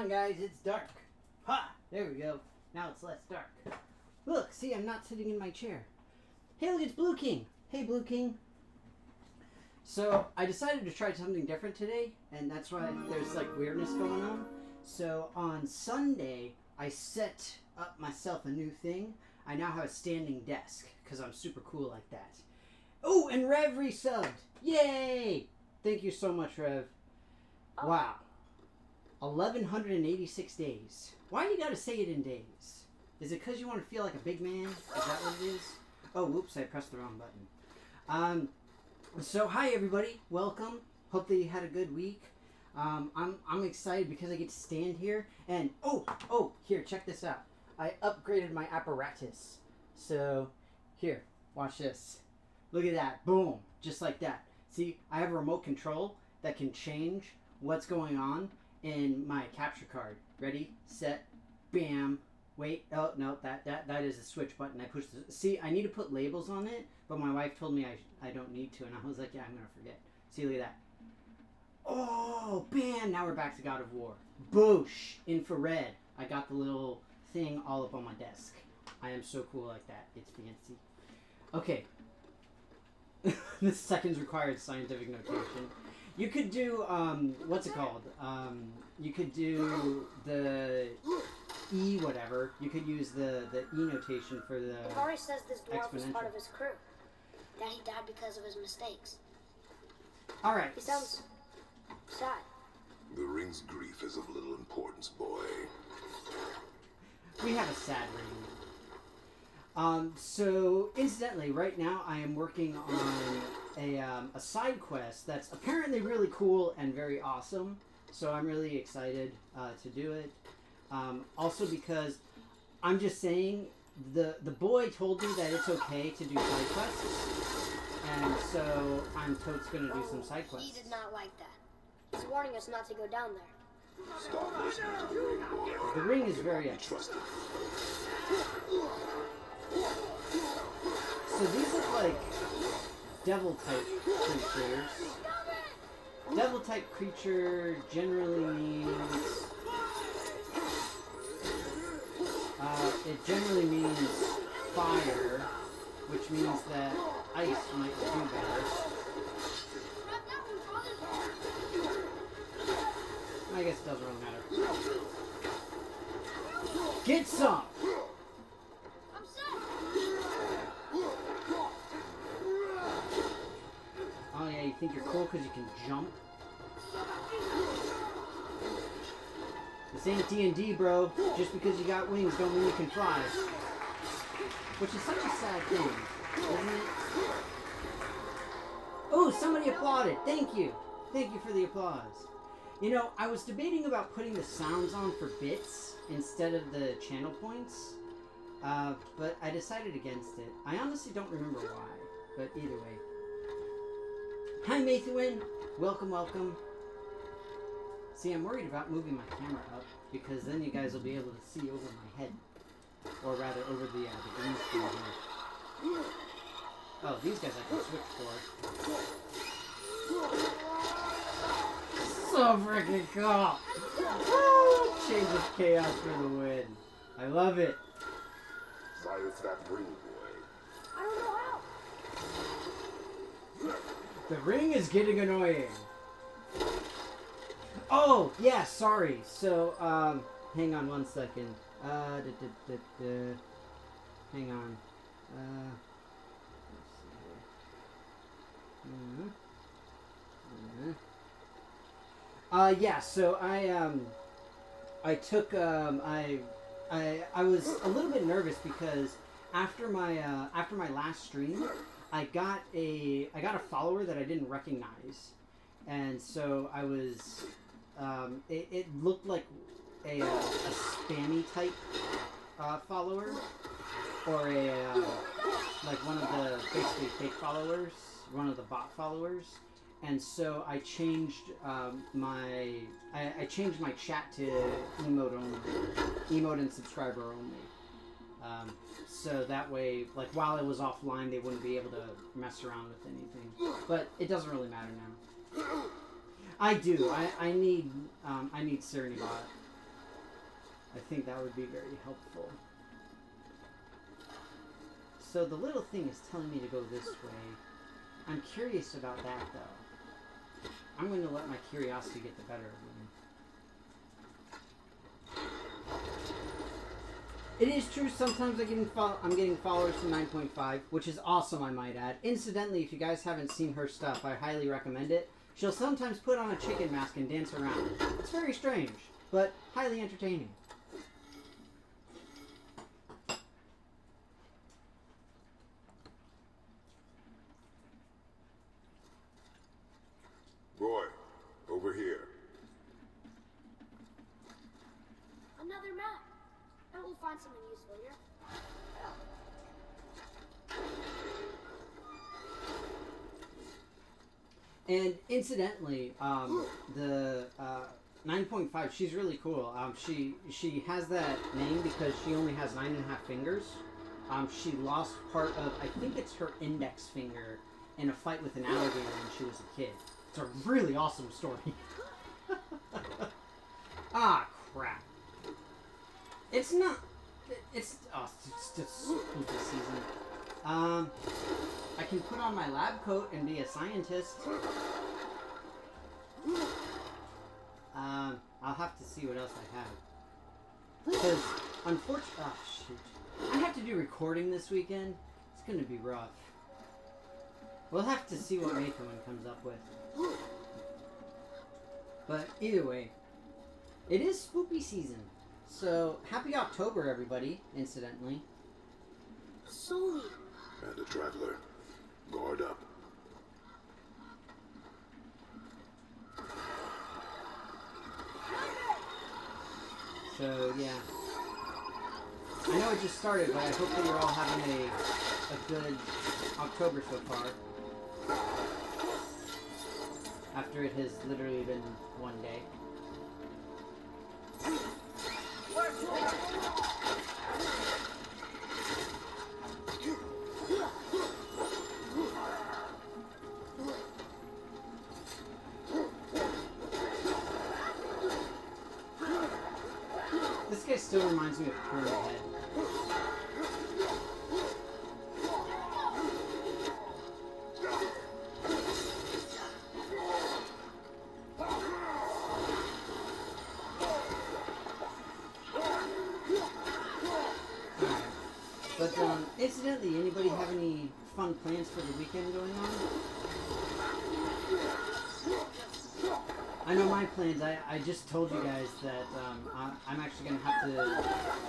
on, guys. It's dark. Ha! There we go. Now it's less dark. Look, see, I'm not sitting in my chair. Hey, look, it's Blue King. Hey, Blue King. So, I decided to try something different today, and that's why there's, like, weirdness going on. So, on Sunday, I set up myself a new thing. I now have a standing desk, because I'm super cool like that. Oh, and Rev resubbed! Yay! Thank you so much, Rev. Wow. 1,186 days. Why do you gotta say it in days? Is it because you want to feel like a big man? Is that what it is? Oh, whoops, I pressed the wrong button. So hi everybody, welcome. Hope that you had a good week. I'm excited because I get to stand here and here, check this out. I upgraded my apparatus. So here, watch this. Look at that, boom, just like that. See, I have a remote control that can change what's going on in my capture card. Ready, set, bam. Wait, oh no, that is a switch button. I pushed the, see, I need to put labels on it, but my wife told me I don't need to, and I was like, yeah, I'm gonna forget. See, look at that. Oh, bam, now we're back to God of War. Boosh, infrared. I got the little thing all up on my desk. I am so cool like that. It's fancy. Okay. The seconds required scientific notation. You could do, what's it called? You could do the E whatever. You could use the E notation for the Ikari says this dwarf was part of his crew. That he died because of his mistakes. Alright. He sounds sad. The ring's grief is of little importance, boy. We have a sad ring. So, incidentally, right now I am working on a side quest that's apparently really cool and very awesome. So I'm really excited to do it. Also because I'm just saying, the boy told me that it's okay to do side quests. And so I'm totes going to do some side quests. He did not like that. He's warning us not to go down there. Stop listening to the ring, boy. The ring is very Trust it. So these look like devil-type creatures. Devil-type creature generally means... it generally means fire, which means that ice might do better. I guess it doesn't really matter. Get some! Oh yeah, you think you're cool because you can jump? This ain't D&D, bro. Just because you got wings don't mean you can fly. Which is such a sad thing, isn't it? Oh, somebody applauded. Thank you. Thank you for the applause. You know, I was debating about putting the sounds on for bits instead of the channel points. But I decided against it. I honestly don't remember why. But either way. Hi, Mathewin. Welcome, welcome. See, I'm worried about moving my camera up because then you guys will be able to see over my head. Or rather, over the green screen here. Oh, these guys I can switch for. So freaking cool! Change of chaos for the win. I love it. Silence that ring, boy. I don't know how. The ring is getting annoying. Oh, yeah, sorry. So, hang on one second. Hang on. Let's see here. Yeah, so I took, I was a little bit nervous because after my last stream, I got a follower that I didn't recognize. And so I was, it looked like a spammy type follower, or like one of the basically fake followers, one of the bot followers. And so I changed I changed my chat to emote only, emote and subscriber only. So that way, like while I was offline, they wouldn't be able to mess around with anything. But it doesn't really matter now. I do. I need Serenibot. I think that would be very helpful. So the little thing is telling me to go this way. I'm curious about that, though. I'm going to let my curiosity get the better of me. It is true, sometimes I'm getting followers from 9.5, which is awesome, I might add. Incidentally, if you guys haven't seen her stuff, I highly recommend it. She'll sometimes put on a chicken mask and dance around. It's very strange, but highly entertaining. Boy, over here. Another map. And we'll find something useful here. And incidentally, the 9.5, she's really cool. She has that name because she only has 9.5 fingers. She lost part of, I think it's her index finger, in a fight with an alligator when she was a kid. It's a really awesome story. Ah, crap. It's not... It's just spooky season. I can put on my lab coat and be a scientist. I'll have to see what else I have. Because, unfortunately... Oh, shoot. I have to do recording this weekend. It's going to be rough. We'll have to see what Maycoin comes up with. But either way, it is spooky season. So, happy October, everybody, incidentally. Sully. And a traveler. Guard up. So, yeah. I know it just started, but I hope that you're all having a good October so far. After it has literally been one day. This guy still reminds me of Pyramid Head. But, incidentally, anybody have any fun plans for the weekend going on? I know my plans. I just told you guys that I'm actually going to have to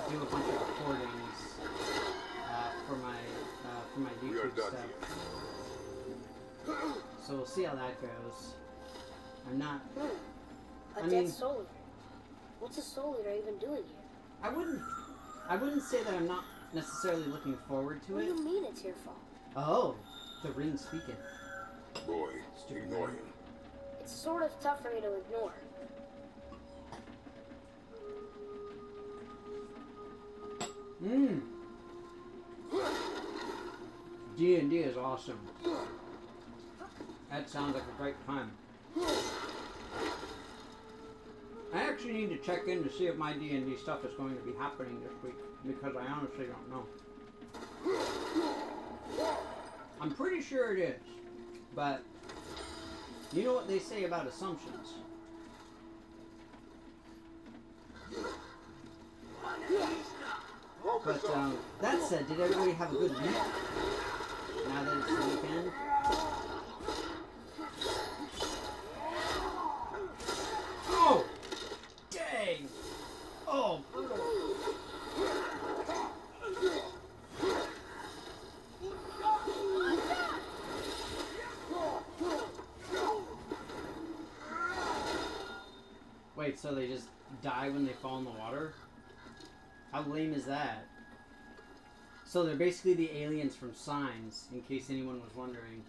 do a bunch of recordings for my YouTube stuff. So we'll see how that goes. I'm not... A dead soul eater. What's a soul eater even doing here? I wouldn't say that I'm not necessarily looking forward to What it. do you mean it's your fault? Oh, the ring speaking. Boy, Stupid ignore man. him. It's sort of tough for me to ignore. D&D is awesome. That sounds like a great time. I actually need to check in to see if my D&D stuff is going to be happening this week, because I honestly don't know. I'm pretty sure it is, but you know what they say about assumptions. But that said, did everybody have a good week? Now that it's the weekend? Oh! Dang! Oh, brutal. Wait, so they just die when they fall in the water? How lame is that? So they're basically the aliens from Signs, in case anyone was wondering.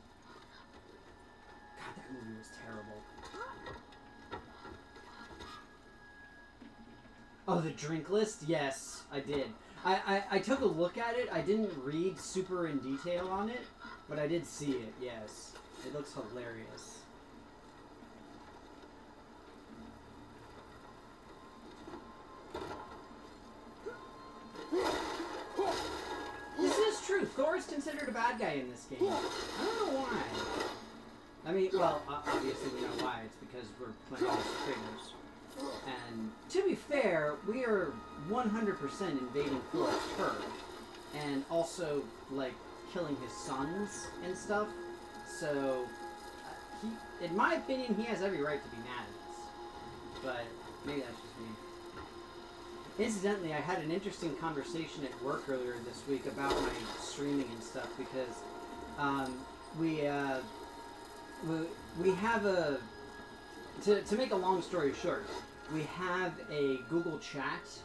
God, that movie was terrible. Oh, the drink list? Yes, I did. I took a look at it. I didn't read super in detail on it, but I did see it, yes. It looks hilarious. Thor's considered a bad guy in this game. I don't know why. I mean, well, obviously we know why. It's because we're playing as Kratos. And to be fair, we are 100% invading Thor's turf. And also, like, killing his sons and stuff. So, in my opinion, he has every right to be mad at us. But maybe that's just me. Incidentally, I had an interesting conversation at work earlier this week about my streaming and stuff because we have a to make a long story short, we have a Google Chat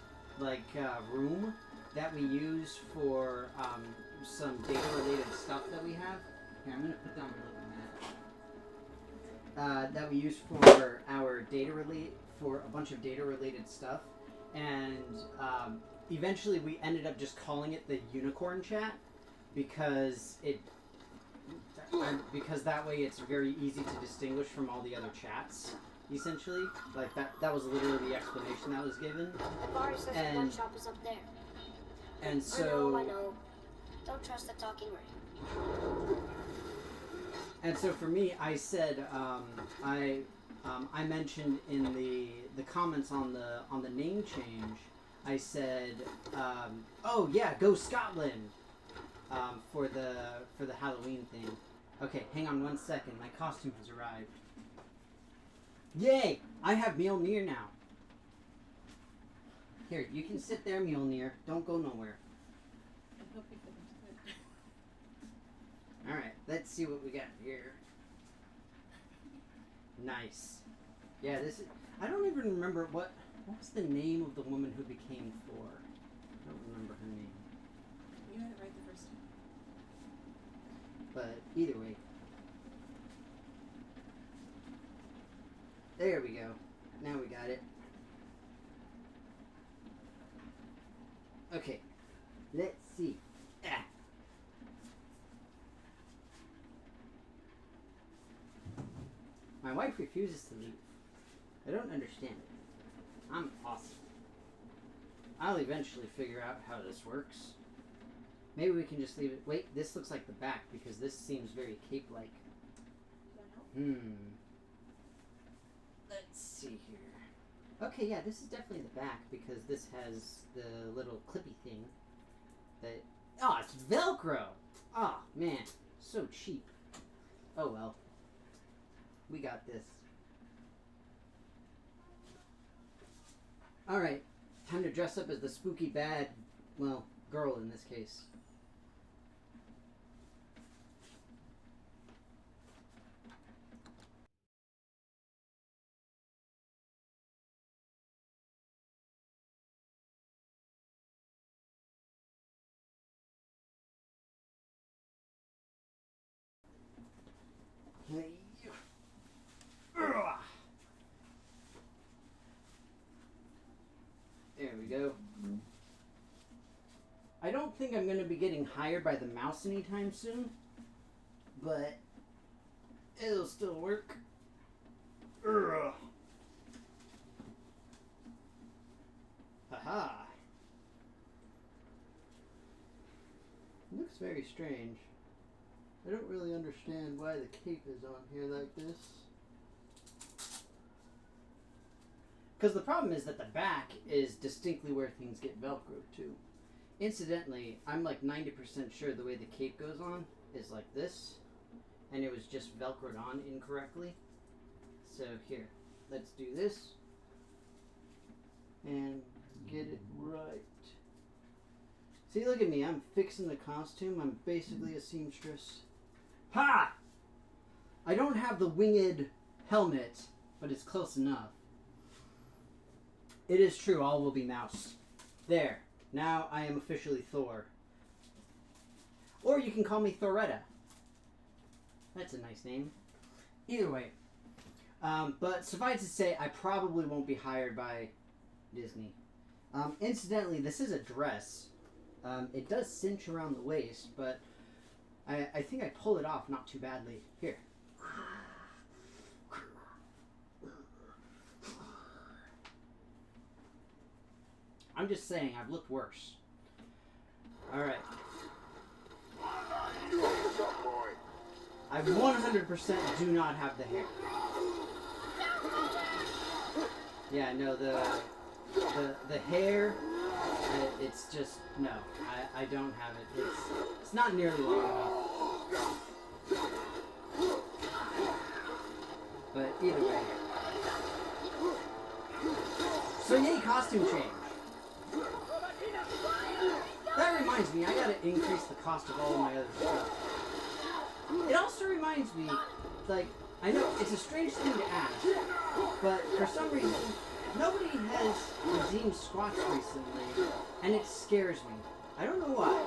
room that we use for some data related stuff that we have. Here, I'm gonna put down my little mat. That we use for our for a bunch of data related stuff. And eventually we ended up just calling it the Unicorn Chat because that way it's very easy to distinguish from all the other chats. Essentially, like that was literally the explanation that was given. Vari says the one shop is up there. And so I know. Don't trust the talking ring. And so for me, I said I mentioned in the comments on the name change, I said, oh yeah, go Scotland, for the Halloween thing. Okay, hang on 1 second. My costume has arrived. Yay! I have Mjolnir now. Here, you can sit there, Mjolnir. Don't go nowhere. I'm hoping for them to. All right, let's see what we got here. Nice. Yeah, this is... I don't even remember what was the name of the woman who became Thor. I don't remember her name. You had it right the first time. But either way. There we go. Now we got it. Okay. Let's see. Ah. My wife refuses to leave. I don't understand it. I'm awesome. I'll eventually figure out how this works. Maybe we can just leave it. Wait, this looks like the back because this seems very cape-like. Let's see here. Okay, yeah, this is definitely the back because this has the little clippy thing that... Oh, it's Velcro! Oh, man. So cheap. Oh, well. We got this. Alright. Time to dress up as the spooky bad, well, girl in this case. Hey. There we go. I don't think I'm going to be getting hired by the mouse anytime soon, but it'll still work. Haha. Looks very strange. I don't really understand why the cape is on here like this. Because the problem is that the back is distinctly where things get Velcroed to. Incidentally, I'm like 90% sure the way the cape goes on is like this. And it was just Velcroed on incorrectly. So here, let's do this. And get it right. See, look at me. I'm fixing the costume. I'm basically a seamstress. Ha! I don't have the winged helmet, but it's close enough. It is true, all will be mouse. There. Now I am officially Thor. Or you can call me Thoretta. That's a nice name. Either way. But suffice to say, I probably won't be hired by Disney. Incidentally, this is a dress. It does cinch around the waist, but I think I pull it off not too badly. Here. I'm just saying, I've looked worse. Alright. I 100% do not have the hair. Yeah, no, the hair, it's just, no, I don't have it. It's not nearly long enough. But either way. So yay, costume change. That reminds me, I gotta increase the cost of all of my other stuff. It also reminds me, like, I know it's a strange thing to ask, but for some reason, nobody has redeemed squats recently, and it scares me. I don't know why.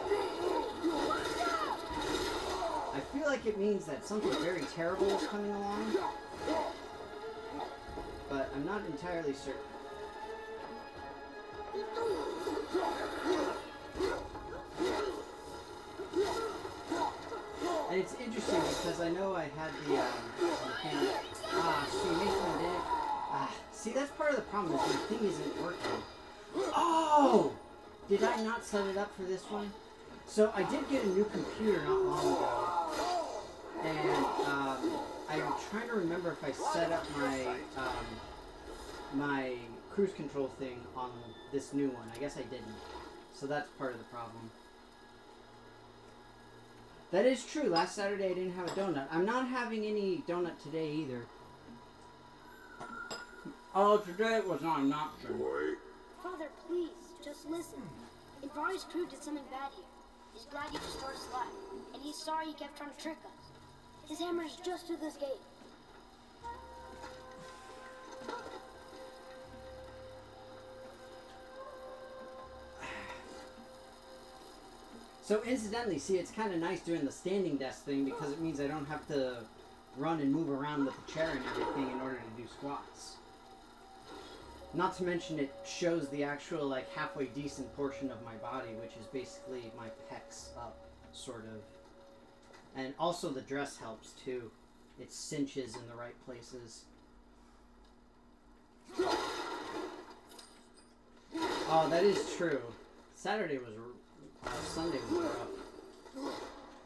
I feel like it means that something very terrible is coming along, but I'm not entirely certain. And it's interesting because I know I had the thing. See, Mason did it. See, that's part of the problem is the thing isn't working. Oh! Did I not set it up for this one? So I did get a new computer not long ago. And I'm trying to remember if I set up my my cruise control thing on this new one. I guess I didn't. So that's part of the problem. That is true. Last Saturday I didn't have a donut. I'm not having any donut today either. Oh, today it was not an option. Boy. Father, please, just listen. Invari crew did something bad here. He's glad you destroyed his life, and he's sorry he kept trying to trick us. His hammer is just through this gate. So incidentally, see, it's kind of nice doing the standing desk thing because it means I don't have to run and move around with the chair and everything in order to do squats. Not to mention it shows the actual, like, halfway decent portion of my body, which is basically my pecs up, sort of. And also the dress helps, too. It cinches in the right places. Oh, that is true. Saturday was... Sunday was rough.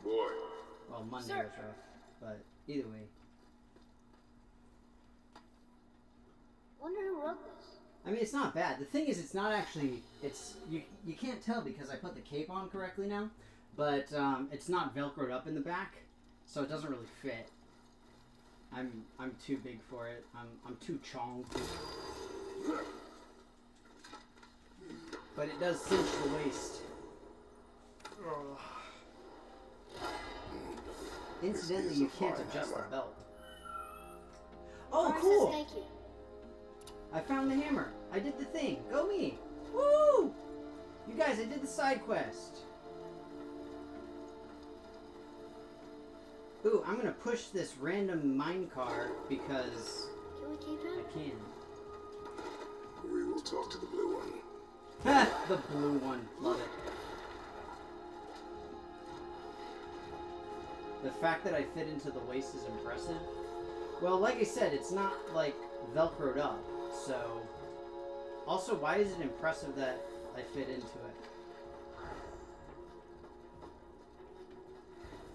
Boy. Well, Monday was rough, but either way. Wonder who wrote this. I mean, it's not bad. The thing is, it's not actually. It's you can't tell because I put the cape on correctly now, but it's not Velcroed up in the back, so it doesn't really fit. I'm too big for it. I'm too chong. But it does cinch the waist. Incidentally, you can't adjust the belt. Oh, cool! Thank you. I found the hammer. I did the thing. Go me! Woo! You guys, I did the side quest. Ooh, I'm gonna push this random minecart because Can we keep him? I can. We will talk to the blue one. Ha! The blue one. Love it. The fact that I fit into the waist is impressive. Well, like I said, it's not, like, Velcroed up, so... Also, why is it impressive that I fit into it?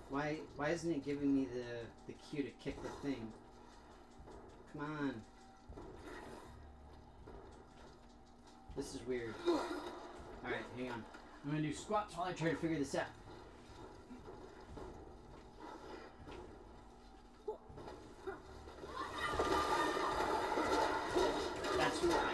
Why isn't it giving me the cue to kick the thing? Come on. This is weird. Alright, hang on. I'm gonna do squats while I try to figure this out. That's right.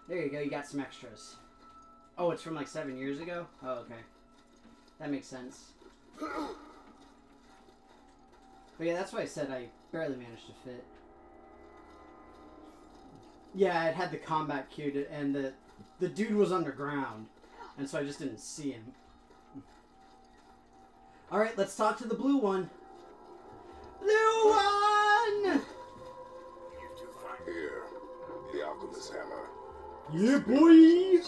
There you go, you got some extras. Oh, it's from like 7 years ago? Oh, okay. That makes sense. But yeah, that's why I said I barely managed to fit. Yeah, it had the combat cue to, and the dude was underground. And so I just didn't see him. Alright, let's talk to the blue one. Blue one! Here, the alchemist hammer. Yeah, boy!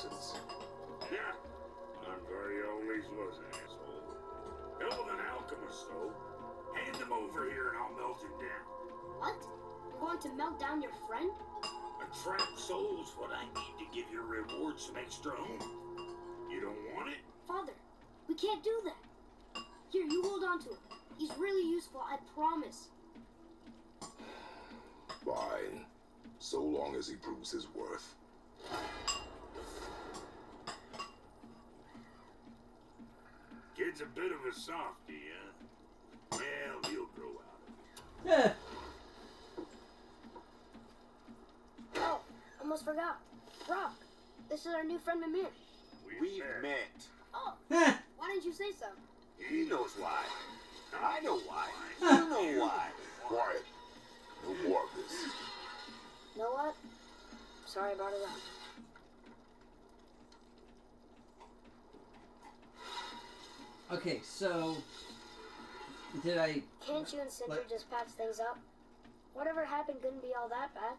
I'm very always was was, asshole. Hell of an alchemist, though. Hand him over here and I'll melt him down. What? You're going to melt down your friend? A trapped soul's what I need to give your reward some extra oomph. You don't want it? Father, we can't do that. Here, you hold on to him. He's really useful, I promise. Fine. So long as he proves his worth. Kid's a bit of a softie, huh? Well, he'll grow out of it. Yeah. Oh, almost forgot. Brock, this is our new friend Mimir. We met. Oh, Heh. why didn't you say so? He knows why. I know why. Huh. You know why. Quiet. No more of this. You know what? Sorry I brought it up. Okay, so did I? Can't you and Cinder What? just patch things up? Whatever happened couldn't be all that bad.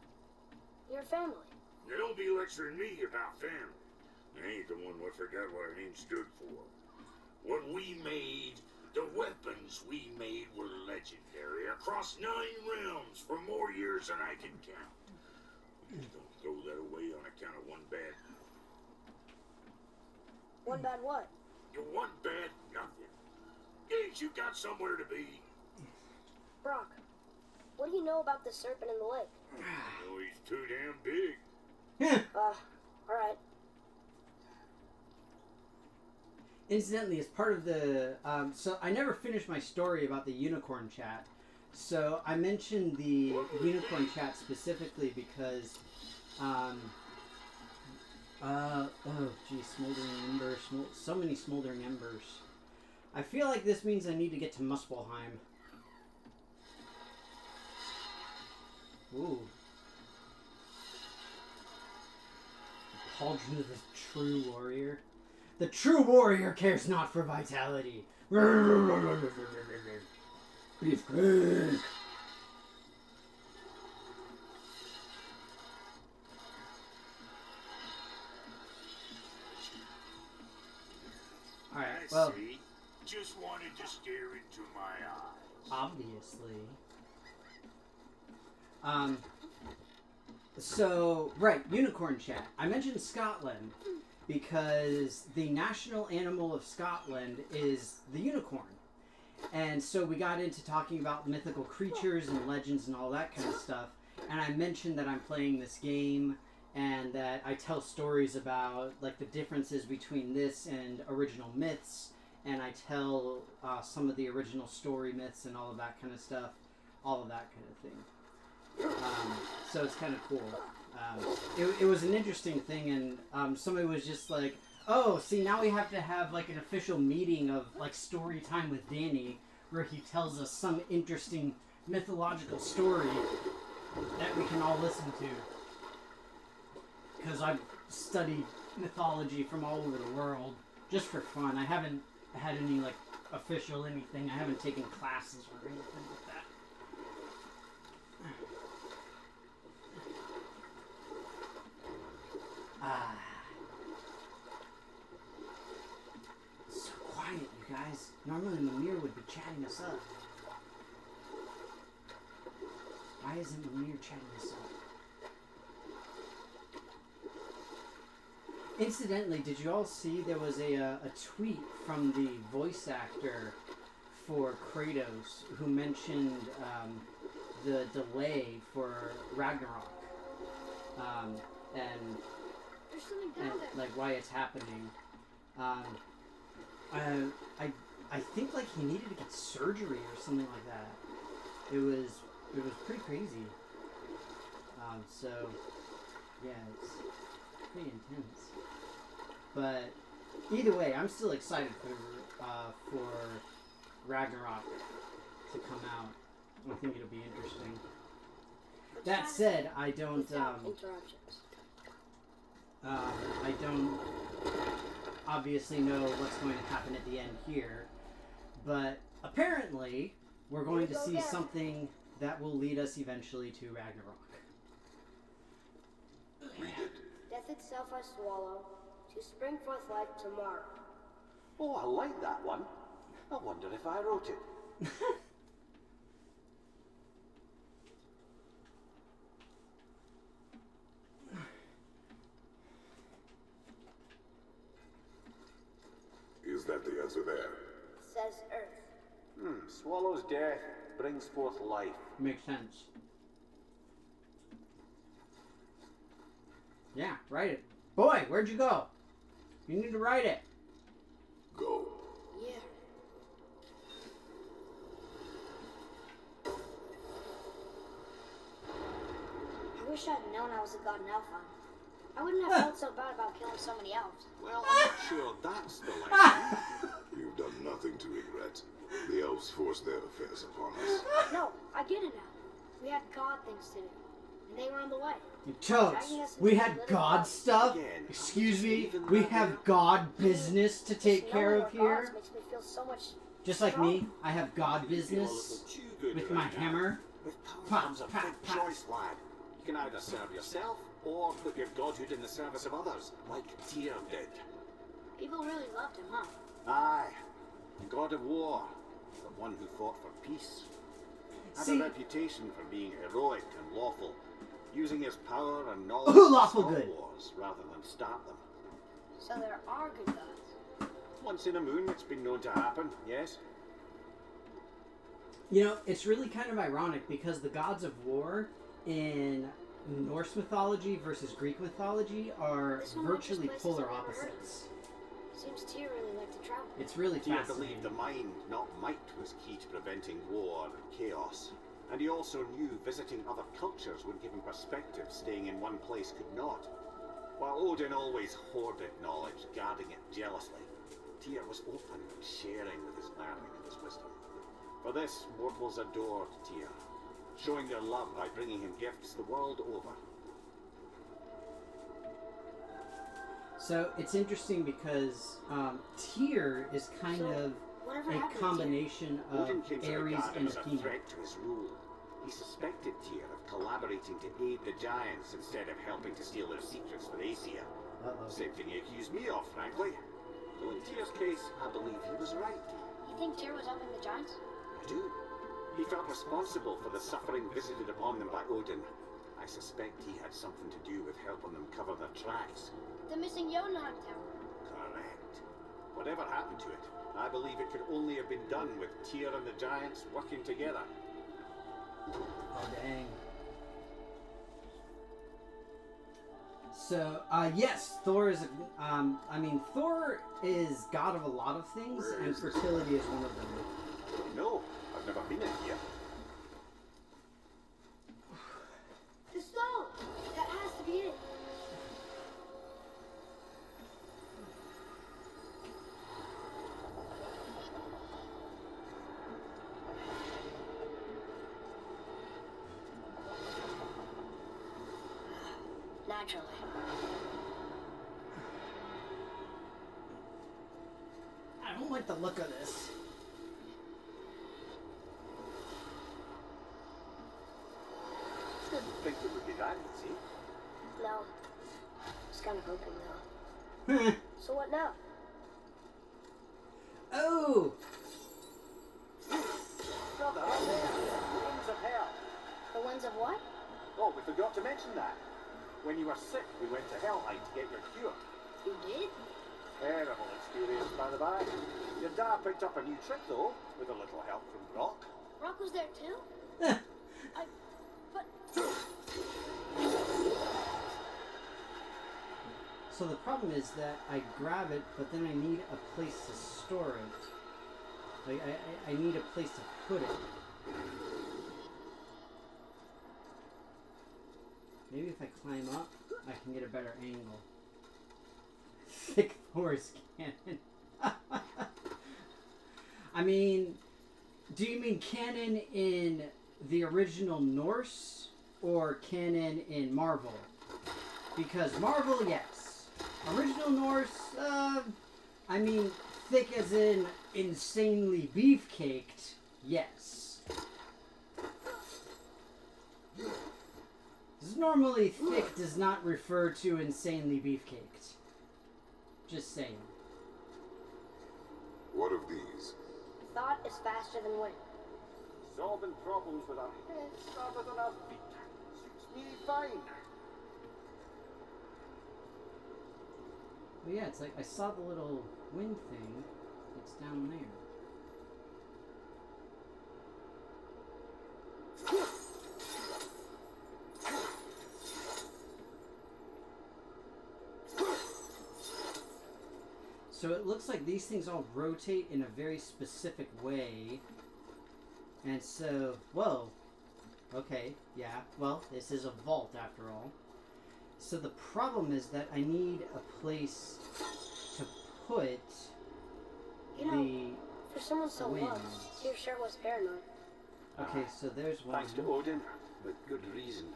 You're family. They'll be lecturing me about family. I ain't the one what forgot what our name stood for. What we made, the weapons we made were legendary across 9 realms for more years than I can count. We just don't throw that away on account of one bad. One bad what? You one bad nothing. Ain't you got somewhere to be? Brock, what do you know about the serpent in the lake? Oh, he's too damn big. Alright. Incidentally, as part of the so I never finished my story about the unicorn chat. So I mentioned the unicorn chat specifically because oh geez, smoldering embers, so many smoldering embers. I feel like this means I need to get to Muspelheim. Ooh. The Pauldron of the True Warrior. The true warrior cares not for vitality. Beefcake. Alright, well, I see. Just wanted to stare into my eyes. obviously. So, right, unicorn chat. I mentioned Scotland because the national animal of Scotland is the unicorn. And so we got into talking about mythical creatures and legends and all that kind of stuff. And I mentioned that I'm playing this game and that I tell stories about like the differences between this and original myths. And I tell some of the original story myths and all of that kind of stuff. All of that kind of thing. So it's kind of cool. It was an interesting thing, and somebody was just like, "Oh, see, now we have to have like an official meeting of like story time with Danny, where he tells us some interesting mythological story that we can all listen to." Because I've studied mythology from all over the world just for fun. I haven't had any like official anything. I haven't taken classes or anything like that. So quiet, you guys. Normally Mimir would be chatting us up. Why isn't Mimir chatting us up? Incidentally, did you all see there was a tweet from the voice actor for Kratos who mentioned the delay for Ragnarok and There's something down there. like why it's happening. I think like he needed to get surgery or something like that. It was pretty crazy. So yeah, it's pretty intense. But either way, I'm still excited for Ragnarok to come out. I think it'll be interesting. That said, I don't Without interruptions. I don't obviously know what's going to happen at the end here, but apparently we're going to see something that will lead us eventually to Ragnarok. Read it. Death itself I swallow, to spring forth life tomorrow. Oh, I like that one. I wonder if I wrote it. Is that the answer there? Says Earth. Swallows death, brings forth life. Makes sense. Yeah, write it. Boy, where'd you go? You need to write it. Go. Yeah. I wish I'd known I was a god in Elfheim. I wouldn't have felt so bad about killing so many elves. Well, I'm not sure that's the lesson. You've done nothing to regret. The elves forced their affairs upon us. No, I get it now. We had god things to do, and they were on the way. You totes. We had God stuff. Excuse me. We have God business to take care of here. Makes me feel so much Just like me, I have God You feel a business little too good with right my now. hammer. With power Pop, comes a pop, big pop. choice, lad. You can either serve yourself or put your godhood in the service of others, like Tyr did. People really loved him, huh? Aye, the god of war, the one who fought for peace. Had See- a reputation for being heroic and lawful, using his power and knowledge Lawful to stop good. wars rather than start them. So there are good gods. Once in a moon, it's been known to happen, yes? You know, it's really kind of ironic because the gods of war in Norse mythology versus Greek mythology are This one might just virtually places polar I've never heard of. opposites. Seems Tyr really liked to travel. It's really Tyr fascinating. believed the mind, not might, was key to preventing war and chaos. And he also knew visiting other cultures would give him perspective staying in one place could not. While Odin always hoarded knowledge, guarding it jealously, Tyr was open and sharing with his learning and his wisdom. For this, mortals adored Tyr, showing their love by bringing him gifts the world over. So it's interesting because Tyr is kind So, of whatever a happened to combination of Odin came to Ares regard him and as a Athena. threat to his rule. He suspected Tyr of collaborating to aid the giants instead of helping to steal their secrets for Aesir. Uh-oh. Same thing he accused me of, frankly. Though in Tyr's case, I believe he was right. You think Tyr was helping the giants? I do. He felt responsible for the suffering visited upon them by Odin. I suspect he had something to do with helping them cover their tracks. The missing Jotunheim tower. Correct. Whatever happened to it, I believe it could only have been done with Tyr and the giants working together. Oh, dang. So, yes, Thor is, Thor is god of a lot of things, and fertility is one of them. No, I've never been in here. The stone! That has to be it. Naturally. I don't like the look of this. Didn't think it would be that easy. No. I was kind of hoping though. So what now? Oh! Brother, up there, the winds of hell. The ones of what? Oh, we forgot to mention that. When you were sick, we went to Helheim to get your cure. You did? Terrible experience, by the by. Your dad picked up a new trick, though, with a little help from Brock. Rock was there too? But So the problem is that I grab it, but then I need a place to store it. Like, I need a place to put it. Maybe if I climb up, I can get a better angle. Thick Thor's cannon. I mean, do you mean canon in the original Norse or canon in Marvel? Because Marvel, yes. Original Norse, I mean, thick as in insanely beefcaked, yes. Normally, thick does not refer to insanely beefcaked. Just saying. of these? Thought is faster than wind. Solving problems with our heads rather than our feet. Suits me fine. But yeah, it's like I saw the little wind thing. It's down there. So it looks like these things all rotate in a very specific way. And so, whoa. Okay, yeah. Well, this is a vault after all. So the problem is that I need a place to put You know, for someone so wind. young, he sure was paranoid. Okay, so there's one. Thanks to Odin, with good reason.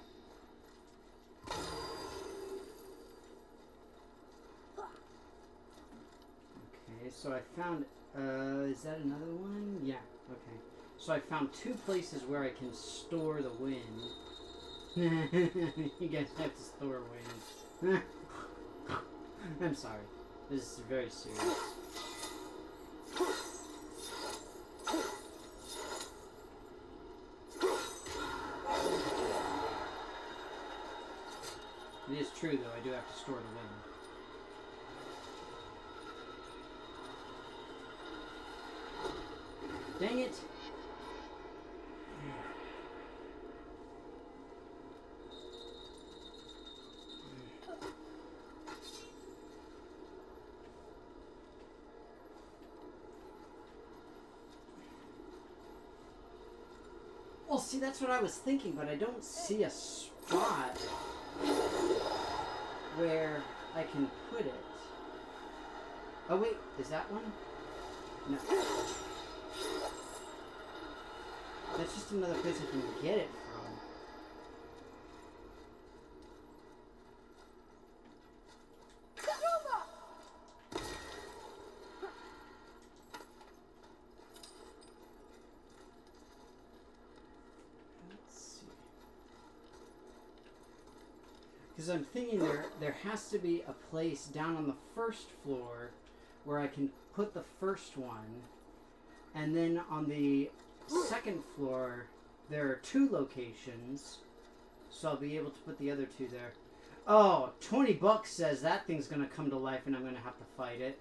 Okay, so I found, is that another one? Yeah, okay. So I found two places where I can store the wind. You guys have to store wind. I'm sorry. This is very serious. It is true, though. I do have to store the wind. Dang it! Well, see, that's what I was thinking, but I don't see a spot where I can put it. Oh, wait, is that one? No. That's just another place I can get it from. Let's see. Because I'm thinking there has to be a place down on the first floor where I can put the first one, and then on the second floor there are two locations, so I'll be able to put the other two there. Oh, $20 says that thing's gonna come to life and I'm gonna have to fight it.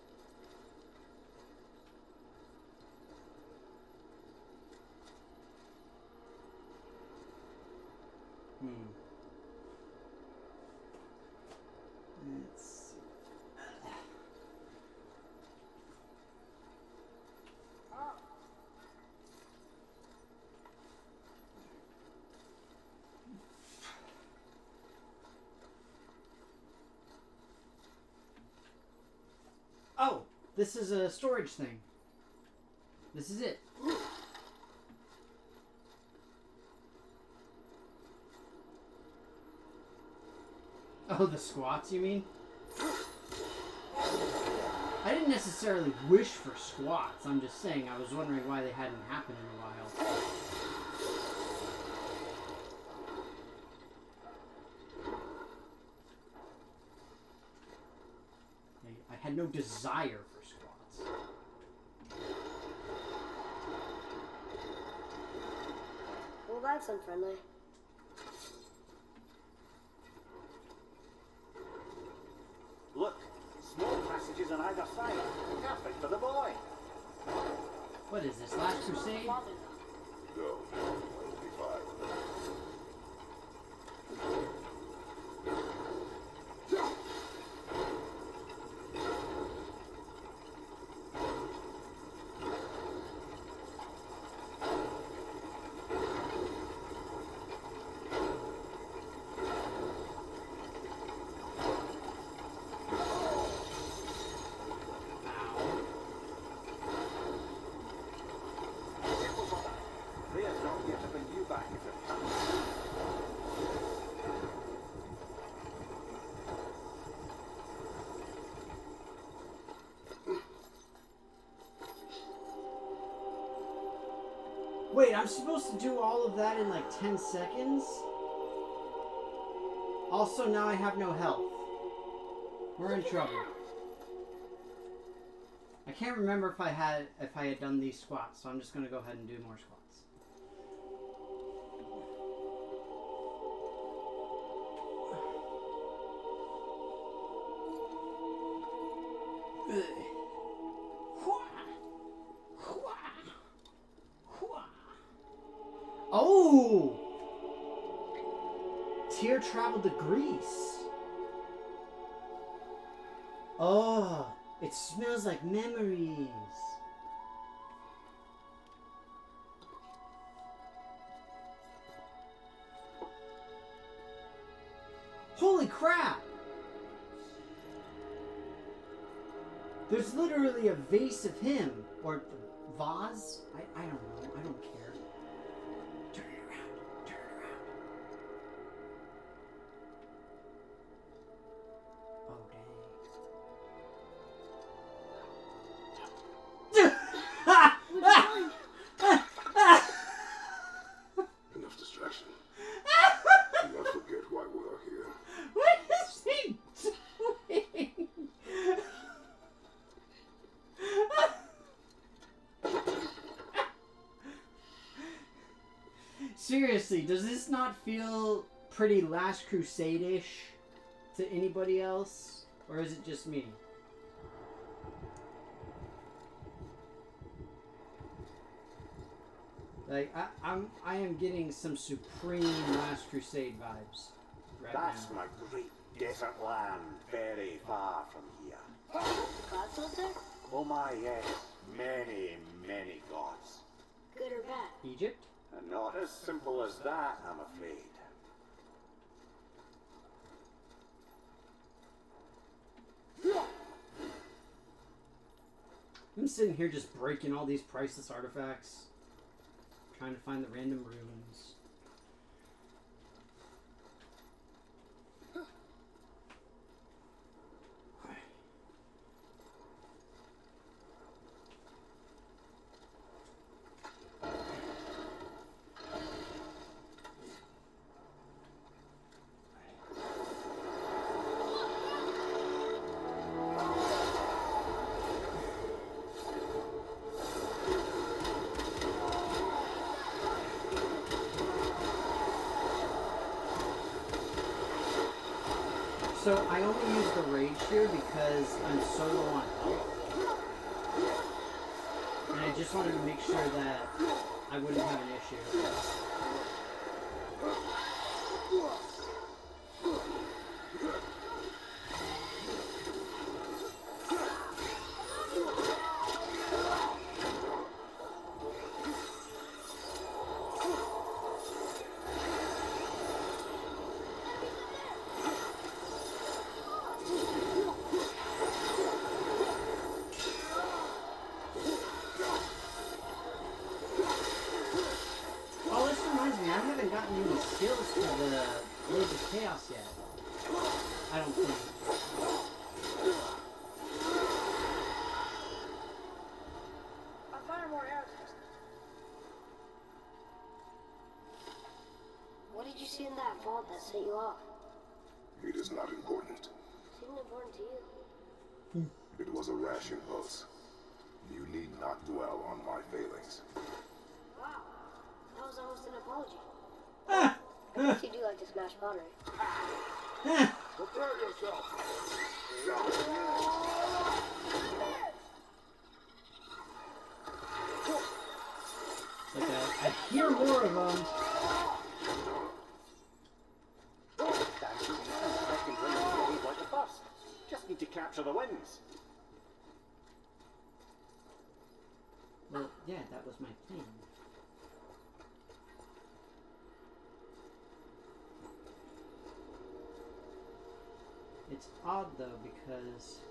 Let's see. Oh, this is a storage thing. This is it. Oh, the squats, you mean? I didn't necessarily wish for squats. I'm just saying I was wondering why they hadn't happened in a while. I had no desire for squats. Well, that's unfriendly. Look, small passages on either side. Perfect for the boy. What is this, Last Crusade? No, only 5. There's not yet to bring you back if it comes. Wait, I'm supposed to do all of that in like 10 seconds? Also, now I have no health. We're in trouble. I can't remember if I had done these squats, so I'm just gonna go ahead and do more squats. Oh! Tyr traveled to Greece. Oh, it smells like memories. Holy crap! There's literally a vase of him. Or vase? I don't know. I don't care. Turn it around. Turn it around. Oh, dang. Enough distraction. Do not forget why we are here. What is he doing? Seriously, does this not feel pretty Last Crusade-ish to anybody else? Or is it just me? Like, I am getting some supreme Last Crusade vibes right That's now. my great desert land, very far from here. Gods live there? Oh my, yes, many, many gods. Good or bad? Egypt? And not as simple as that, I'm afraid. I'm sitting here just breaking all these priceless artifacts, trying to find the random runes. So I only use the rage here because I'm so low on health. And I just wanted to make sure that I wouldn't have an issue. Oh, this reminds me, I haven't gotten any skills for the Blade of Chaos yet. I don't think. I'll fire more arrows. What did you see in that vault that set you off? It is not important. Seemed important to you. It was a rash impulse. You need not dwell on my failings. Wow. That was almost an apology. I guess you do like to smash pottery. Prepare yourself. Like I hear more of them. Dancing and the second wind will behave like the first. Just need to capture the winds. Well, yeah, that was my plan. It's odd though because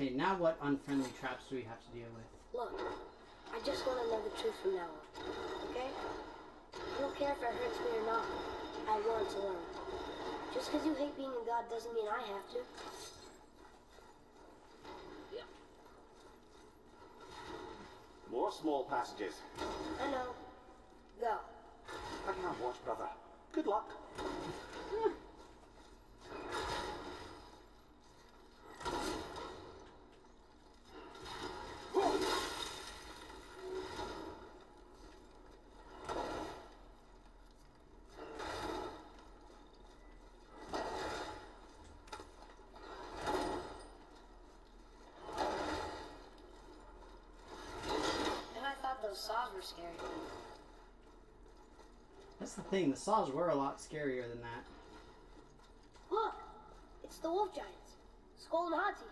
Okay, now what unfriendly traps do we have to deal with? Look, I just want to know the truth from now on. Okay? I don't care if it hurts me or not. I want to learn. Just because you hate being a god doesn't mean I have to. More small passages. I know. Go. I can't watch, brother. Good luck. And I thought those saws were scary. That's the thing, the saws were a lot scarier than that. Look! It's the wolf giants. Skull and Hati.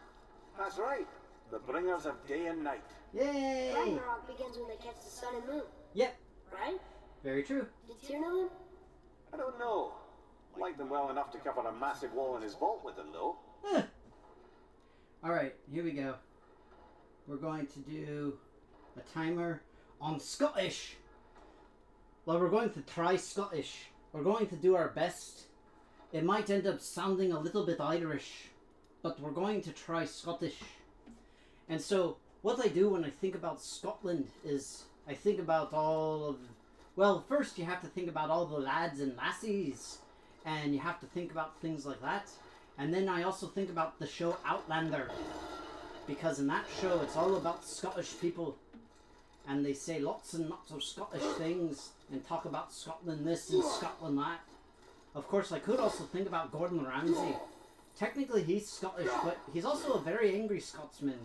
That's right. The bringers of day and night. Yay! Ragnarok begins when they catch the sun and moon, Yep, right? very true. Did Tyr know them? I don't know. Like them well enough to cover a massive wall in his vault with them, though. Alright, here we go. We're going to do a timer on Scottish. Well, we're going to try Scottish. We're going to do our best. It might end up sounding a little bit Irish, but we're going to try Scottish. And so, what I do when I think about Scotland is I think about all of... Well, first you have to think about all the lads and lassies, and you have to think about things like that. And then I also think about the show Outlander, because in that show it's all about Scottish people, and they say lots and lots of Scottish things and talk about Scotland this and Scotland that. Of course, I could also think about Gordon Ramsay. Technically he's Scottish, but he's also a very angry Scotsman,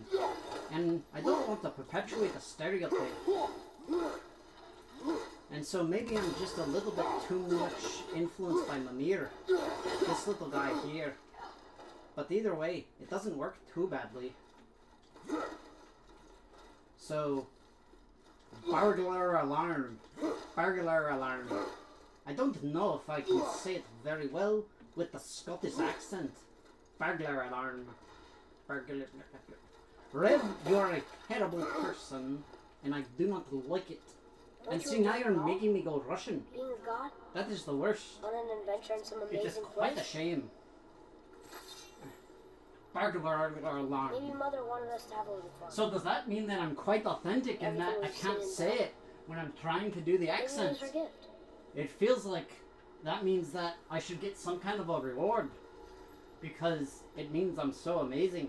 and I don't want to perpetuate a stereotype. And so maybe I'm just a little bit too much influenced by Mimir, this little guy here. But either way, it doesn't work too badly. So, burglar alarm. Burglar alarm. I don't know if I can say it very well with the Scottish accent. Burglar alarm. Burglar. Rev, you're a terrible person, and I do not like it. And see, now you're making me go Russian. Being a god? That is the worst. On an adventure in some It's amazing just quite a place? shame. Burglar alarm. Maybe Mother wanted us to have a little fun. So does that mean that I'm quite authentic and that I can't say it when I'm trying to do the Maybe it accent? was her gift. It feels like that means that I should get some kind of a reward, because it means I'm so amazing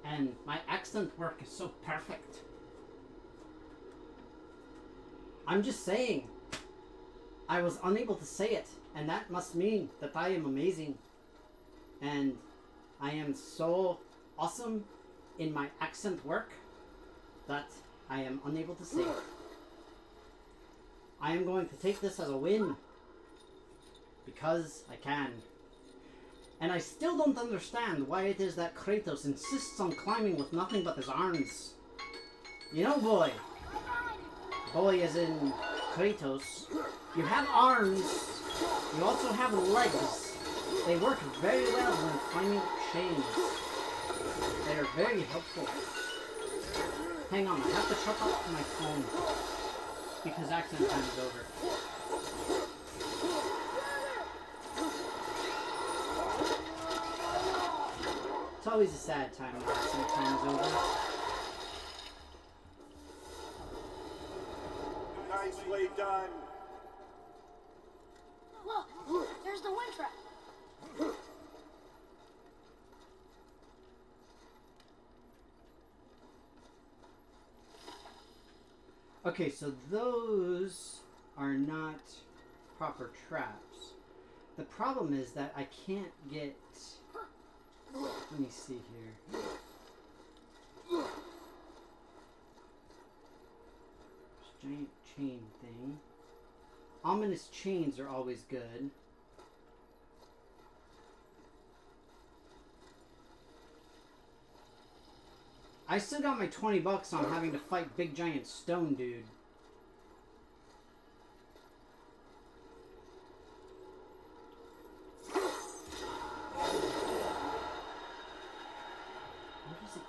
and my accent work is so perfect. I'm just saying, I was unable to say it, and that must mean that I am amazing, and I am so awesome in my accent work that I am unable to say it. I am going to take this as a win, because I can. And I still don't understand why it is that Kratos insists on climbing with nothing but his arms. You know, boy. Boy as in Kratos. You have arms, you also have legs. They work very well when climbing chains. They are very helpful. Hang on, I have to shut off my phone, because accent time is over. It's always a sad time when accent time is over. Nicely done. Look! There's the wind trap! Okay, so those are not proper traps. The problem is that I can't get... Let me see here. This giant chain thing. Ominous chains are always good. I still got my $20 on having to fight big giant stone dude. What is it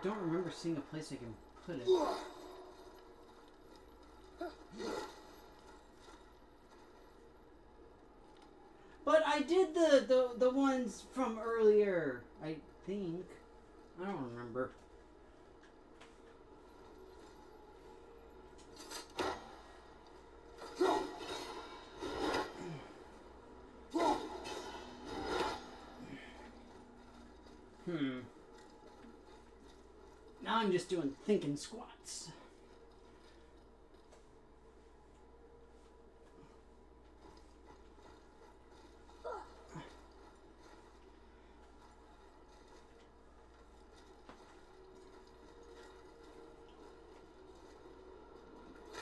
don't remember seeing a place I can put it. But I did the ones from earlier, I think. I don't remember. Now I'm just doing thinking squats.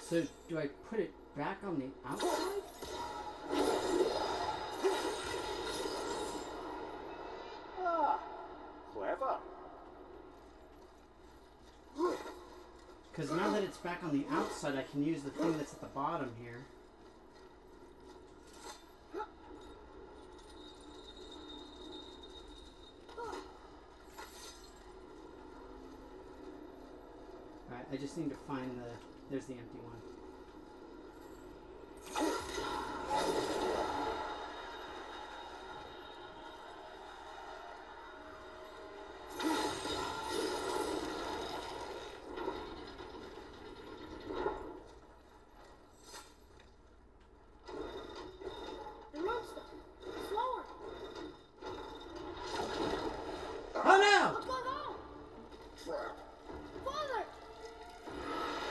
So, do I put it back on the outside? Ah, clever. Because now that it's back on the outside, I can use the thing that's at the bottom here. Alright, I just need to find the... There's the empty one.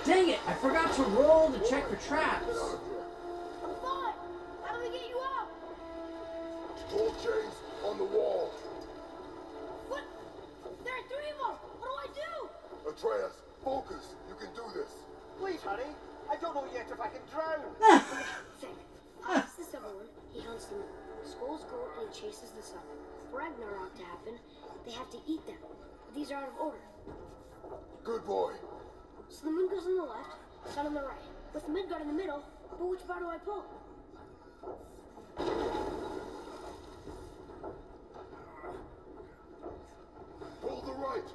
Dang it! I forgot to roll to check for traps. I'm fine. How do we get you out? Pull chains on the wall. What? There are 3 of them. What do I do? Atreus, focus. You can do this. Please, honey. I don't know yet if I can drown. Fair. As the Silver One, he hunts them. Skulls go and he chases the sun. For Ragnarok to happen, they have to eat them. But these are out of order. Good boy. So the moon goes on the left, sun on the right, with Midgard in the middle, but which bar do I pull? Pull the right.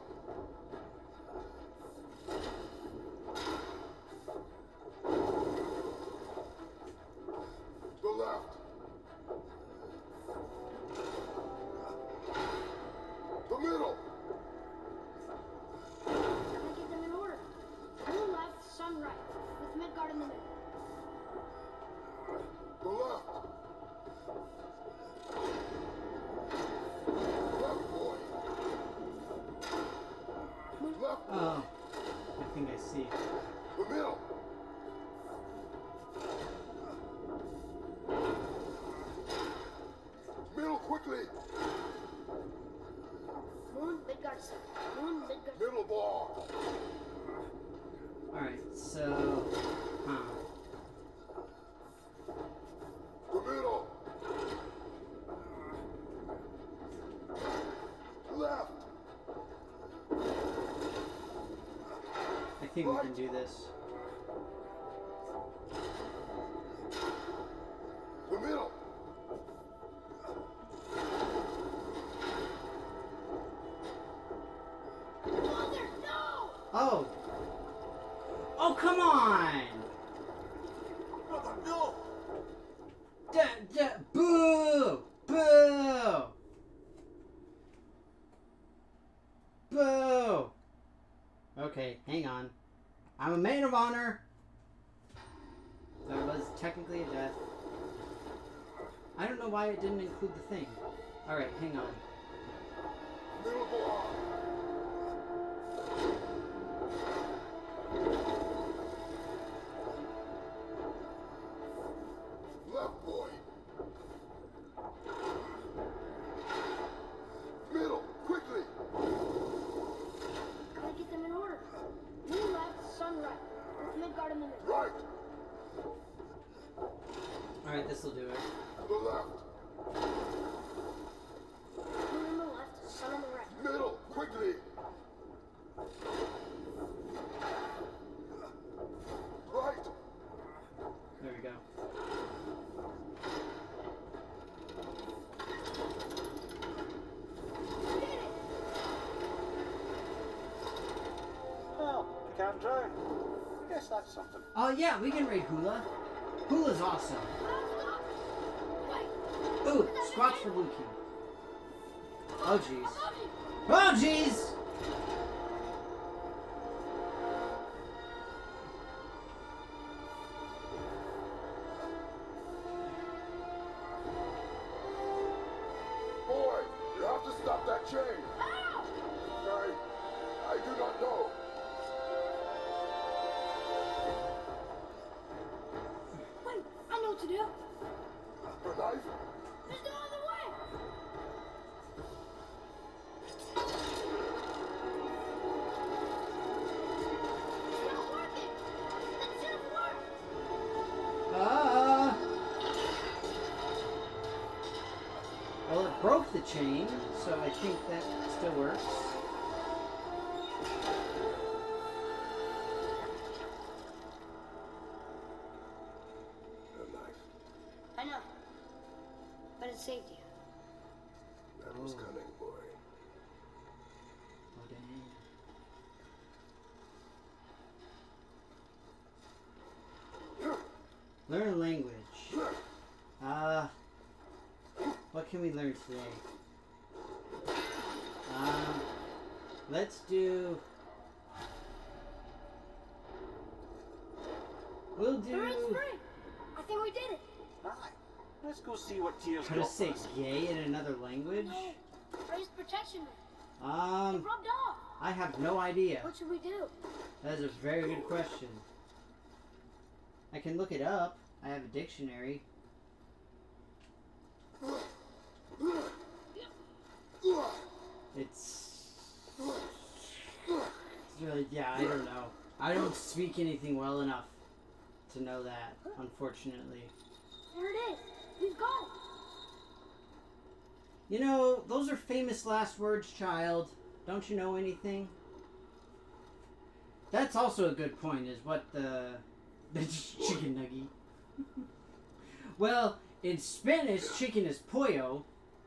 The left. The middle. I'm gonna get them in order. Moon left, sun right, with Midgard in the middle. The left. Left, boy. Left, boy. Oh, I think I see. The middle. Middle, quickly. Moon, Midgard, sun. Moon, Midgard. Middle bar. Alright, so... The middle. Left. I think we can do this. The middle. Mother, no! Oh! Oh, come on! Brother, no! Boo! Boo! Boo! Okay, hang on. I'm a maid of honor! That was technically a death. I don't know why it didn't include the thing. Alright, hang on. Middle bar. Left, boy. Middle, quickly. Gotta get them in order. Moon left, sun right, with Midgard in the middle. Right. Alright, this'll do it. The left. Moon on the left, sun on the right. Middle, quickly. Right. There we go. Did it! guess that's something. Oh yeah, we can raid Hula. Hula's awesome. Ooh, squats for Blue King. Oh jeez. Oh jeez! Boy, you have to stop that chain. I do not know. Wait, I know what to do. A knife? There's no other way. It's not working. It didn't work. Ah! Well, it broke the chain, so I think that still works. A knife. I know. But it saved you. That was cunning, boy. Oh, dang. Learn a language. What can we learn today? Let's do... We'll We're in do... spring. I think we did it. Aye. Let's go see what Tears How to got say for us. gay in another language? I used protection. It Um, rubbed off. I have no idea. What should we do? That is a very good question. I can look it up. I have a dictionary. It's really, yeah, I don't know. I don't speak anything well enough to know that, unfortunately. There it is. We've got it. You know, those are famous last words, child. Don't you know anything? That's also a good point, is what the chicken nugget. Well, in Spanish, chicken is pollo.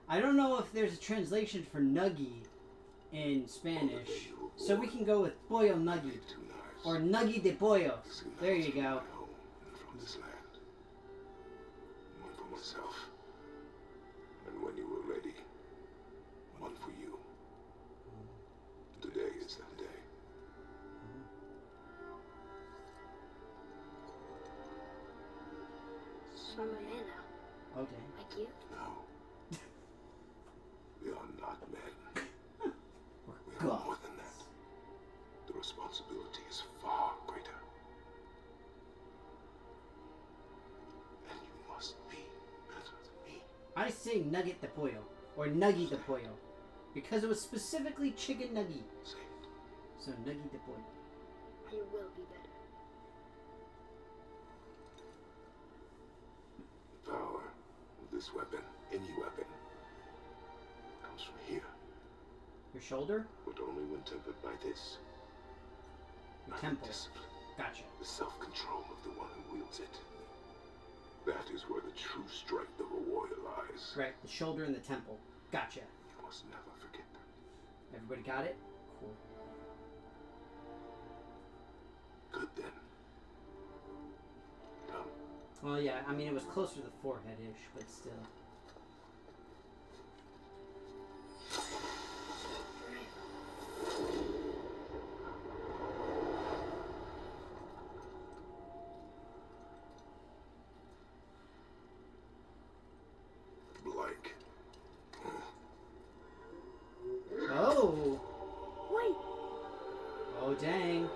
I don't know if there's a translation for nuggy in Spanish, so we can go with pollo nugget Two knives. or nuggy de pollo. Two There knives you from go. my home and from this land. One for myself. And when you were ready, one for you. Today is that day. So I'm a man now. Okay. Like you. No. We are not men. We are God. more than that. The responsibility is far greater. And you must be better than me. I say nugget de pollo or nuggy de pollo because it was specifically chicken nuggy. Say it. So nuggy de pollo. You will be better. The power of this weapon, any weapon, comes from here, Your shoulder? but only when tempered by this. Your By temple. the discipline, Gotcha. the self-control of the one who wields it. That is where the true strength of a warrior lies. Right, the shoulder and the temple. Gotcha. You must never forget that. Everybody got it? Cool. Good then. Come. Well, yeah, I mean, it was closer to the forehead-ish, but still. Blank. Oh! Wait. Oh, dang.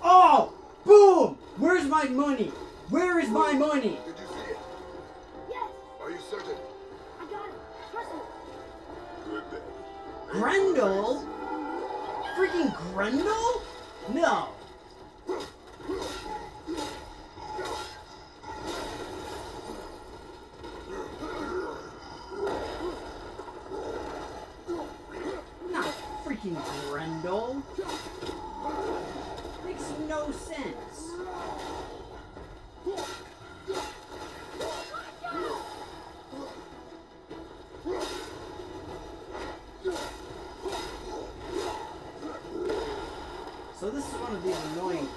Oh! Boom! Where's my money? Where is my money? Did you see it? Yes. Are you certain? I got it. Trust me. Good then. Grendel? Freaking Grendel? No. Not freaking Grendel. Makes no sense.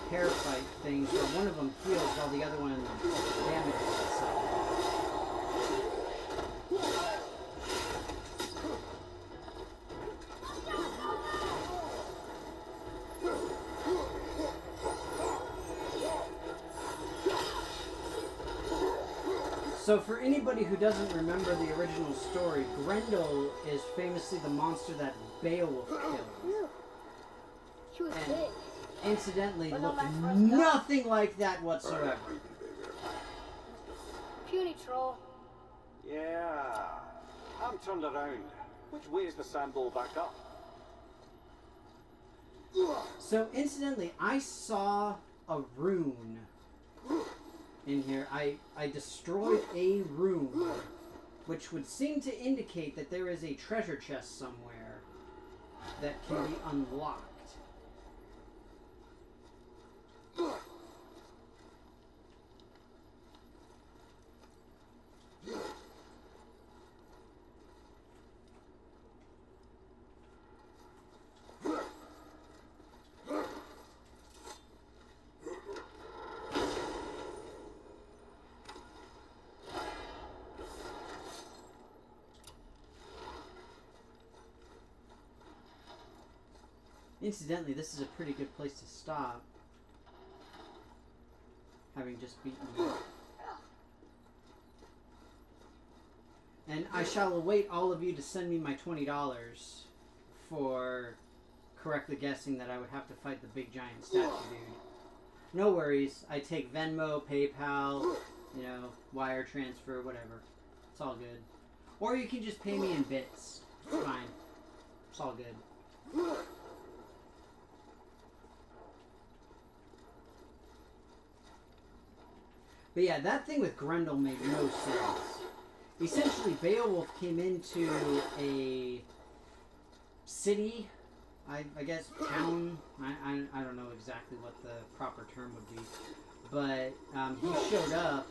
hair fight things where one of them heals while the other one damages itself. So for anybody who doesn't remember the original story, Grendel is famously the monster that Beowulf killed. She was And big. incidentally But not looked my first dog. nothing like that whatsoever. Puny troll. Yeah. I'm turned around. Which way is the sandball back up? So incidentally, I saw a rune in here. I destroyed a rune, which would seem to indicate that there is a treasure chest somewhere that can be unlocked. Incidentally, this is a pretty good place to stop, having just beaten you. And I shall await all of you to send me my $20 for correctly guessing that I would have to fight the big giant statue dude. No worries, I take Venmo, PayPal, you know, wire transfer, whatever. It's all good. Or you can just pay me in bits. It's fine. It's all good. But yeah, that thing with Grendel made no sense. Essentially, Beowulf came into a city, I guess, town. I don't know exactly what the proper term would be. But he showed up,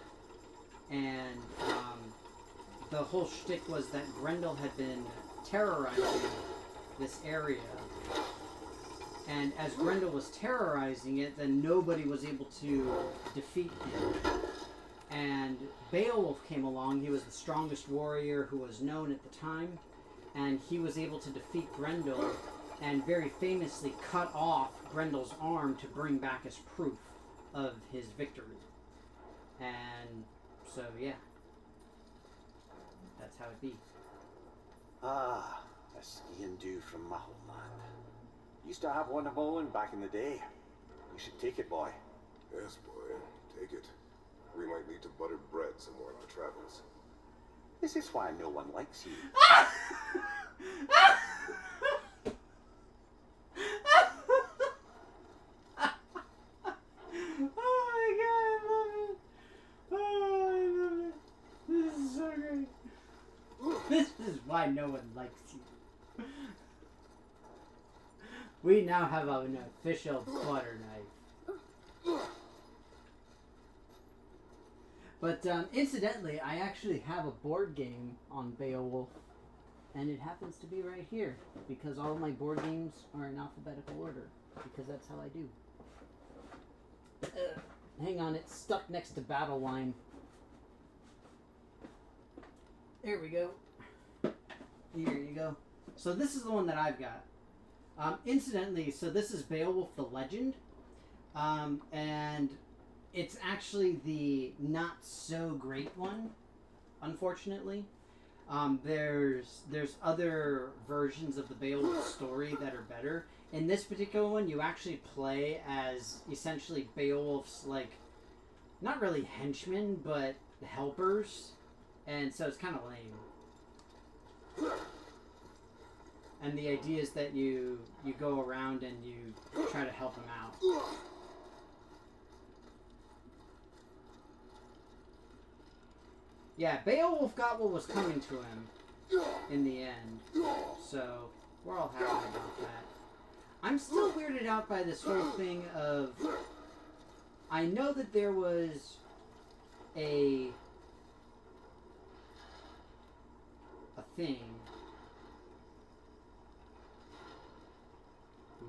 and the whole shtick was that Grendel had been terrorizing this area. And as Grendel was terrorizing it, then nobody was able to defeat him. And Beowulf came along. He was the strongest warrior who was known at the time. And he was able to defeat Grendel and very famously cut off Grendel's arm to bring back as proof of his victory. And so, yeah. That's how it be. Ah, a ski and do from my homeland. Used to have one of Olin back in the day. You should take it, boy. Yes, boy. Take it. We might need to butter bread somewhere on our travels. This is why no one likes you. Oh my god, I love it. Oh, I love it. This is so great. This is why no one likes you. We now have an official butter knife. But incidentally, I actually have a board game on Beowulf, and it happens to be right here, because all my board games are in alphabetical order, because that's how I do. Hang on, it's stuck next to Battle Line. There we go. Here you go. So this is the one that I've got. Incidentally, so this is Beowulf the Legend, and it's actually the not so great one, unfortunately. There's other versions of the Beowulf story that are better. In this particular one, you actually play as essentially Beowulf's, like, not really henchmen, but helpers, and so it's kind of lame. And the idea is that you go around and you try to help them out. Yeah, Beowulf got what was coming to him in the end. So, we're all happy about that. I'm still weirded out by this whole thing of... I know that there was a thing.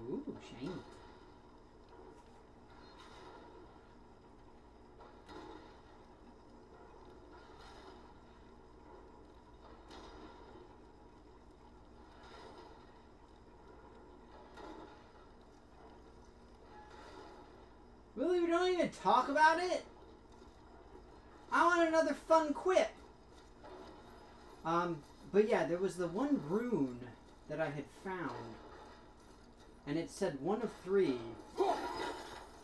Ooh, shiny. Really, we don't even talk about it? I want another fun quip. But yeah, there was the one rune that I had found. And it said 1 of 3.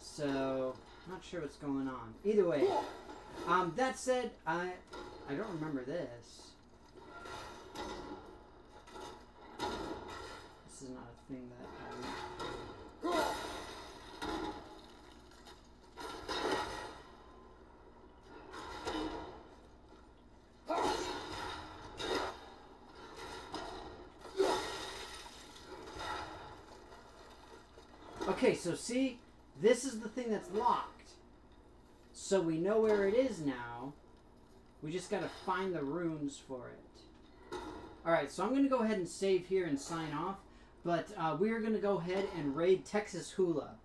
So, not sure what's going on. Either way. That said, I don't remember this. This is not a thing that Okay, so see, this is the thing that's locked. So we know where it is now. We just gotta find the runes for it. Alright, so I'm gonna go ahead and save here and sign off. But we're gonna go ahead and raid Texas Hula.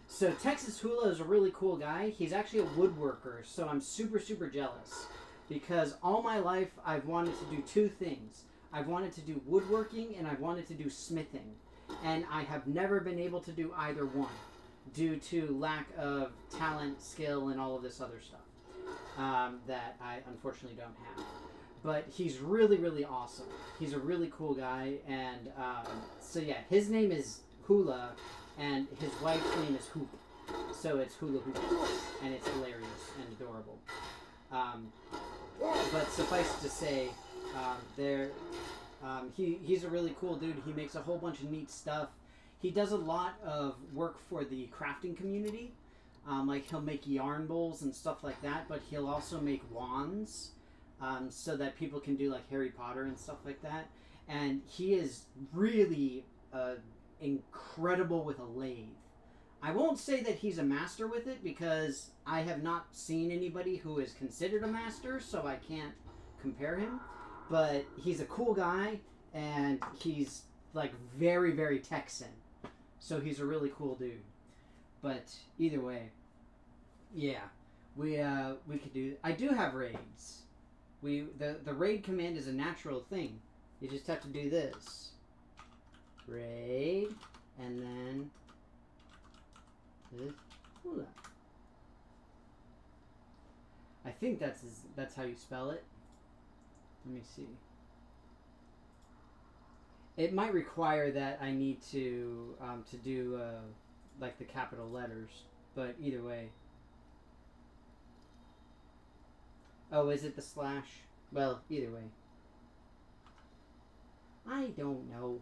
So Texas Hula is a really cool guy. He's actually a woodworker, so I'm super, super jealous. Because all my life I've wanted to do 2 things. I've wanted to do woodworking and I've wanted to do smithing. And I have never been able to do either one due to lack of talent, skill, and all of this other stuff that I unfortunately don't have. But he's really, really awesome. He's a really cool guy. And so yeah, his name is Hula and his wife's name is Hoop. So it's Hula Hoop. And it's hilarious and adorable. But suffice to say, he's a really cool dude. He makes a whole bunch of neat stuff. He does a lot of work for the crafting community. Like he'll make yarn bowls and stuff like that, but he'll also make wands so that people can do like Harry Potter and stuff like that. And he is really incredible with a lathe. I won't say that he's a master with it because I have not seen anybody who is considered a master, so I can't compare him. But he's a cool guy, and he's like very, very Texan. So he's a really cool dude. But either way, yeah, we could do. I do have raids. The raid command is a natural thing. You just have to do this. Raid, and then this. Hula. I think that's how you spell it. Let me see. It might require that I need to do like the capital letters, but either way. Oh, is it the slash? Well, either way. I don't know.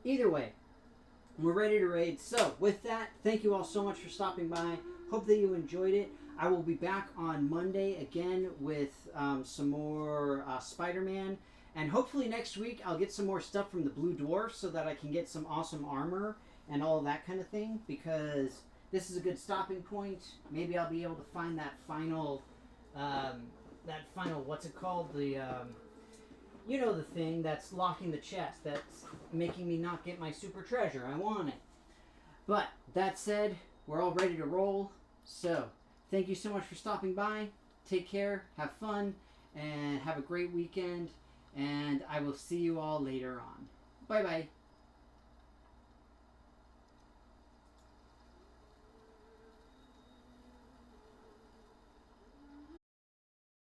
Either way, we're ready to raid. So, with that, thank you all so much for stopping by. Hope that you enjoyed it. I will be back on Monday again with some more Spider-Man. And hopefully next week I'll get some more stuff from the Blue Dwarf so that I can get some awesome armor and all that kind of thing. Because this is a good stopping point. Maybe I'll be able to find that final, what's it called? The, you know, the thing that's locking the chest. That's making me not get my super treasure. I want it. But that said, we're all ready to roll. So, thank you so much for stopping by. Take care, have fun, and have a great weekend. And I will see you all later on. Bye-bye.